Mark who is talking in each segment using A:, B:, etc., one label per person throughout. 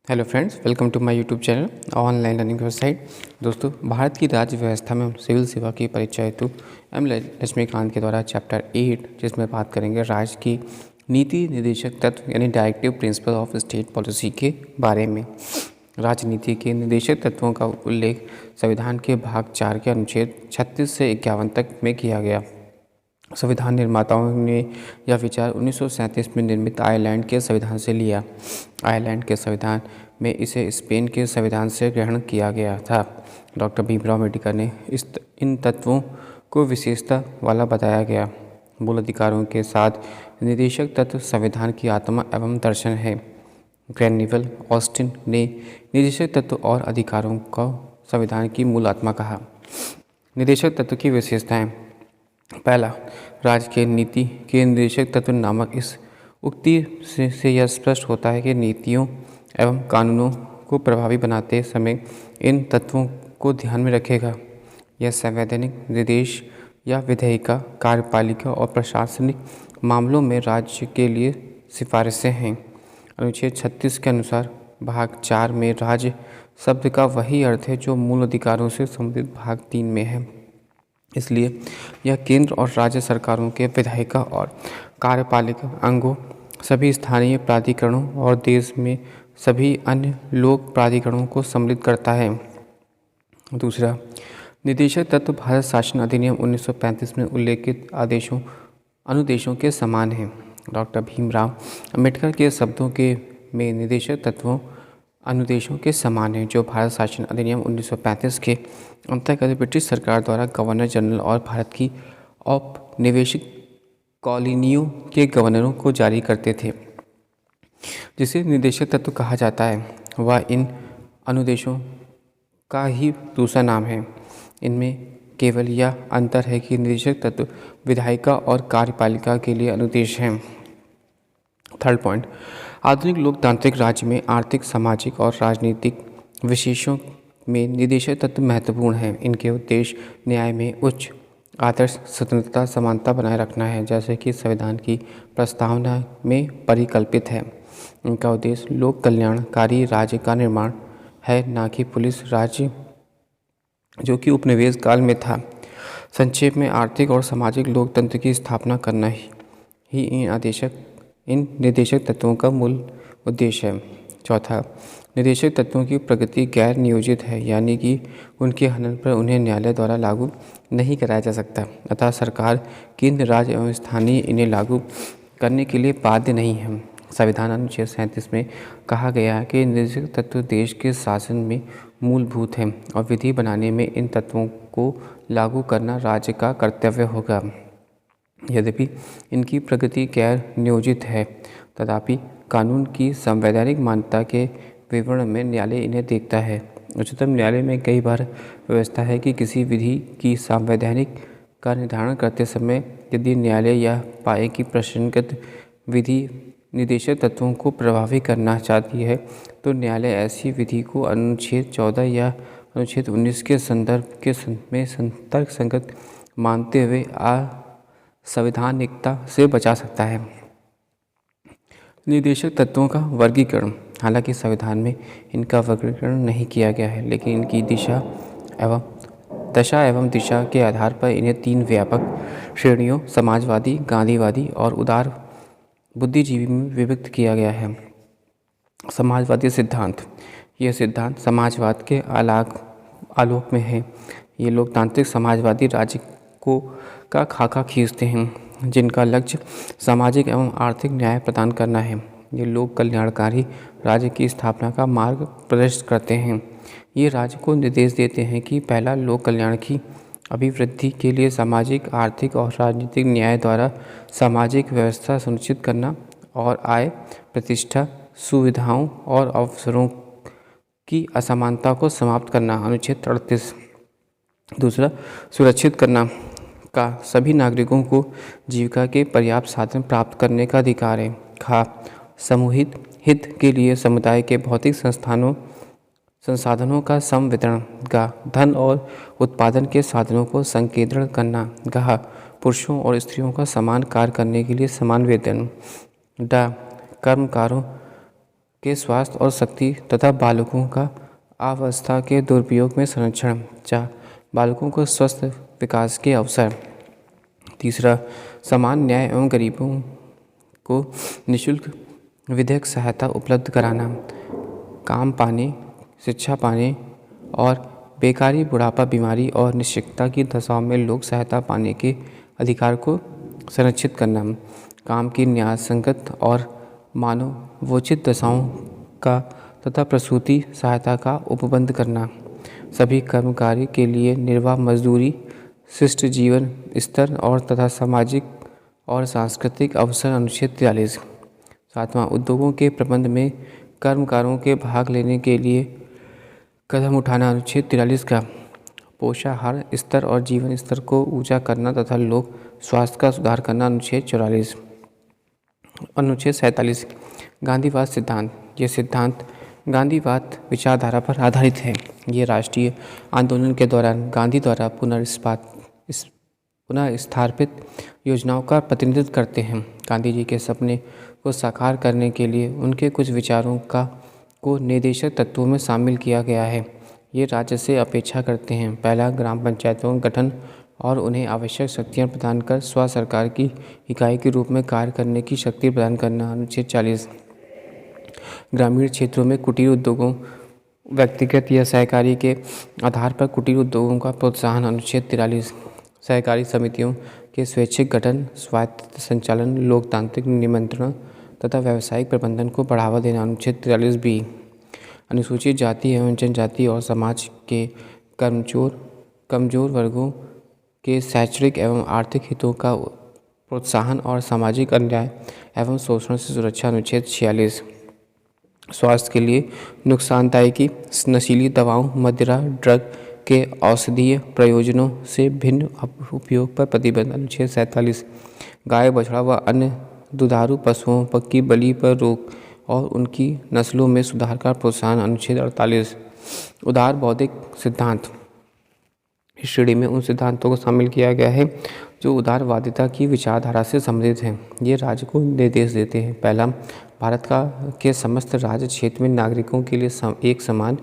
A: Hello friends, welcome to my YouTube channel online learning website. दोस्तों, भारत की राज्य व्यवस्था में सिविल सेवा की परीक्षा हेतु एम लक्ष्मीकांत के द्वारा चैप्टर 8, जिसमें बात करेंगे राज्य की नीति निदेशक तत्व यानी directive principle of state policy के बारे में। राजनीति के निदेशक तत्वों का उल्लेख संविधान के भाग 4 के अनुच्छेद 36 से 51 तक में किया गया। संविधान निर्माताओं ने यह विचार 1937 में निर्मित आयरलैंड के संविधान से लिया। आयरलैंड के संविधान में इसे स्पेन के संविधान से ग्रहण किया गया था। डॉक्टर भीमराव अम्बेडकर ने इन तत्वों को विशेषता वाला बताया गया। मूल अधिकारों के साथ निदेशक तत्व संविधान की आत्मा एवं दर्शन है। ग्रैनिवल ऑस्टिन ने निदेशक तत्व और अधिकारों को संविधान की मूल आत्मा कहा। निदेशक तत्व की विशेषताएं। पहला, राज्य के नीति के निदेशक तत्व नामक इस उक्ति से यह स्पष्ट होता है कि नीतियों एवं कानूनों को प्रभावी बनाते समय इन तत्वों को ध्यान में रखेगा। यह संवैधानिक निर्देश या विधेयिका, कार्यपालिका और प्रशासनिक मामलों में राज्य के लिए सिफारिशें हैं। अनुच्छेद 36 के अनुसार भाग 4 में राज्य शब्द का वही अर्थ है जो मूल अधिकारों से संबंधित भाग 3 में है। इसलिए यह केंद्र और राज्य सरकारों के विधायिका और कार्यपालिका अंगों, सभी स्थानीय प्राधिकरणों और देश में सभी अन्य लोक प्राधिकरणों को सम्मिलित करता है। दूसरा, निदेशक तत्व भारत शासन अधिनियम 1935 में उल्लेखित आदेशों अनुदेशों के समान है। डॉक्टर भीमराव अम्बेडकर के शब्दों के में निदेशक तत्वों अनुदेशों के समान है, जो भारत शासन अधिनियम 1935 के अंतर्गत ब्रिटिश सरकार द्वारा गवर्नर जनरल और भारत की औपनिवेशिक कॉलोनियों के गवर्नरों को जारी करते थे। जिसे निदेशक तत्व कहा जाता है वह इन अनुदेशों का ही दूसरा नाम है। इनमें केवल यह अंतर है कि निदेशक तत्व विधायिका और कार्यपालिका के लिए अनुदेश हैं। थर्ड पॉइंट, आधुनिक लोकतांत्रिक राज्य में आर्थिक, सामाजिक और राजनीतिक विशेषों में निदेशक तत्व महत्वपूर्ण हैं। इनके उद्देश्य न्याय में उच्च आदर्श, स्वतंत्रता, समानता बनाए रखना है, जैसे कि संविधान की प्रस्तावना में परिकल्पित है। इनका उद्देश्य लोक कल्याणकारी राज्य का निर्माण है, ना कि पुलिस राज्य जो कि उपनिवेश काल में था। संक्षेप में आर्थिक और सामाजिक लोकतंत्र की स्थापना करना ही इन निदेशक तत्वों का मूल उद्देश्य है। चौथा, निदेशक तत्वों की प्रगति गैर नियोजित है, यानी कि उनके हनन पर उन्हें न्यायालय द्वारा लागू नहीं कराया जा सकता, अतः सरकार, केंद्र, राज्य एवं स्थानीय इन्हें लागू करने के लिए बाध्य नहीं है। संविधान अनुच्छेद 37 में कहा गया है कि निदेशक तत्व देश के शासन में मूलभूत हैं और विधि बनाने में इन तत्वों को लागू करना राज्य का कर्तव्य होगा। यद्यपि इनकी प्रगति गैर नियोजित है, तथापि कानून की संवैधानिक मान्यता के विवरण में न्यायालय इन्हें देखता है। उच्चतम न्यायालय में कई बार व्यवस्था है कि किसी विधि की संवैधानिक का निर्धारण करते समय यदि न्यायालय यह पाए कि प्रश्नगत विधि निदेशक तत्वों को प्रभावी करना चाहती है, तो न्यायालय ऐसी विधि को अनुच्छेद 14 या अनुच्छेद 19 के संदर्भ में तर्कसंगत मानते हुए असंवैधानिकता से बचा सकता है। निदेशक तत्वों का वर्गीकरण। हालांकि संविधान में इनका वर्गीकरण नहीं किया गया है, लेकिन इनकी दशा एवं दिशा के आधार पर इन्हें 3 व्यापक श्रेणियों समाजवादी, गांधीवादी और उदार बुद्धिजीवी में विभक्त किया गया है। समाजवादी सिद्धांत। यह सिद्धांत समाजवाद के आलोक में है। ये लोकतांत्रिक समाजवादी राज्य का खाका खींचते हैं, जिनका लक्ष्य सामाजिक एवं आर्थिक न्याय प्रदान करना है। ये लोक कल्याणकारी राज्य की स्थापना का मार्ग प्रदर्शित करते हैं। ये राज्य को निर्देश देते हैं कि पहला, लोक कल्याण की अभिवृद्धि के लिए सामाजिक, आर्थिक और राजनीतिक न्याय द्वारा सामाजिक व्यवस्था सुनिश्चित करना और आय, प्रतिष्ठा, सुविधाओं और अवसरों की असमानता को समाप्त करना, अनुच्छेद 38। दूसरा, सुरक्षित करना का सभी नागरिकों को जीविका के पर्याप्त साधन प्राप्त करने का अधिकार है। खा, सामूहिक हित के लिए समुदाय के भौतिक संसाधनों का सम वितरण। गा, धन और उत्पादन के साधनों को संकेंद्रण करना। गा, पुरुषों और स्त्रियों का समान कार्य करने के लिए समान वेतन। डा, कर्मकारों के स्वास्थ्य और शक्ति तथा बालकों का अवस्था के दुरुपयोग में संरक्षण। 4 बालकों को स्वस्थ विकास के अवसर। तीसरा, समान न्याय एवं गरीबों को निःशुल्क विधिक सहायता उपलब्ध कराना। काम पाने, शिक्षा पाने और बेकारी, बुढ़ापा, बीमारी और निश्चितता की दशाओं में लोक सहायता पाने के अधिकार को संरक्षित करना। काम की न्याय संगत और मानवोचित दशाओं का तथा प्रसूति सहायता का उपबंध करना। सभी कर्मकारी के लिए निर्वाह मजदूरी, शिष्ट जीवन स्तर और तथा सामाजिक और सांस्कृतिक अवसर। अनुच्छेद 43। 7वां, उद्योगों के प्रबंध में कर्मकारों के भाग लेने के लिए कदम उठाना। अनुच्छेद 43 का पोषाहार स्तर और जीवन स्तर को ऊंचा करना तथा लोक स्वास्थ्य का सुधार करना। अनुच्छेद 44। अनुच्छेद 47, गांधीवाद सिद्धांत। ये सिद्धांत गांधीवाद विचारधारा पर आधारित है। ये राष्ट्रीय आंदोलन के दौरान गांधी द्वारा पुनर्स्थापित योजनाओं का प्रतिनिधित्व करते हैं। गांधी जी के सपने को साकार करने के लिए उनके कुछ विचारों को निर्देशक तत्वों में शामिल किया गया है। ये राज्य से अपेक्षा करते हैं। पहला, ग्राम पंचायतों का गठन और उन्हें आवश्यक शक्तियाँ प्रदान कर स्व सरकार की इकाई के रूप में कार्य करने की शक्ति प्रदान करना। अनुच्छेद 40। ग्रामीण क्षेत्रों में कुटीर उद्योगों, व्यक्तिगत या सहकारी के आधार पर कुटीर उद्योगों का प्रोत्साहन। अनुच्छेद 43। सहकारी समितियों के स्वैच्छिक गठन, स्वायत्त संचालन, लोकतांत्रिक नियंत्रण तथा व्यावसायिक प्रबंधन को बढ़ावा देना। अनुच्छेद 43B। अनुसूचित जाति एवं जनजाति और समाज के कमजोर वर्गों के शैक्षणिक एवं आर्थिक हितों का प्रोत्साहन और सामाजिक अन्याय एवं शोषण से सुरक्षा। अनुच्छेद 46। स्वास्थ्य के लिए नुकसानदायकी नशीली दवाओं, मदिरा, ड्रग के औषधीय प्रयोजनों से भिन्न उपयोग पर प्रतिबंध। अनुच्छेद 47। गाय, बछड़ा व अन्य दुधारू पशुओं की बलि पर रोक और उनकी नस्लों में सुधार का प्रोत्साहन। अनुच्छेद 48। उदार बौद्धिक सिद्धांत। इस श्रेणी में उन सिद्धांतों को शामिल किया गया है जो उदारवादिता की विचारधारा से संबंधित हैं। ये राज्य को निर्देश देते हैं। पहला, भारत के समस्त राज्य क्षेत्र में नागरिकों के लिए एक समान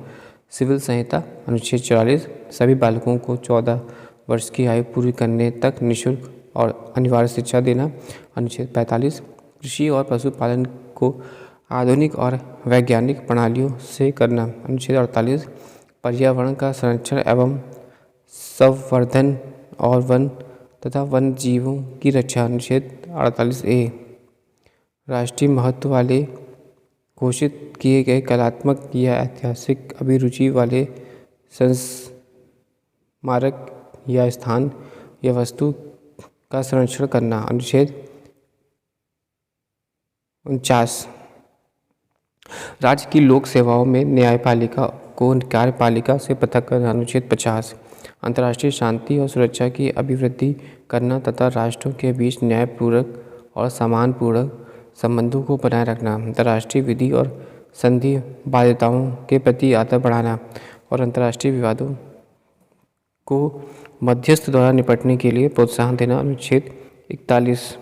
A: सिविल संहिता। अनुच्छेद 44। सभी बालकों को 14 वर्ष की आयु पूरी करने तक निःशुल्क और अनिवार्य शिक्षा देना। अनुच्छेद 45। कृषि और पशुपालन को आधुनिक और वैज्ञानिक प्रणालियों से करना। अनुच्छेद 48। पर्यावरण का संरक्षण एवं संवर्धन और वन तथा वन जीवों की रक्षा। अनुच्छेद 48A। राष्ट्रीय महत्व वाले घोषित किए गए कलात्मक या ऐतिहासिक अभिरुचि वाले स्मारक या स्थान या वस्तु का संरक्षण करना। अनुच्छेद 49। राज्य की लोक सेवाओं में न्यायपालिका को कार्यपालिका से पृथक करना। अनुच्छेद 50। अंतर्राष्ट्रीय शांति और सुरक्षा की अभिवृद्धि करना तथा राष्ट्रों के बीच न्यायपूर्वक और सम्मानपूर्वक संबंधों को बनाए रखना। अंतर्राष्ट्रीय विधि और संधि बाध्यताओं के प्रति आदर बढ़ाना और अंतर्राष्ट्रीय विवादों को मध्यस्थ द्वारा निपटने के लिए प्रोत्साहन देना। अनुच्छेद 41।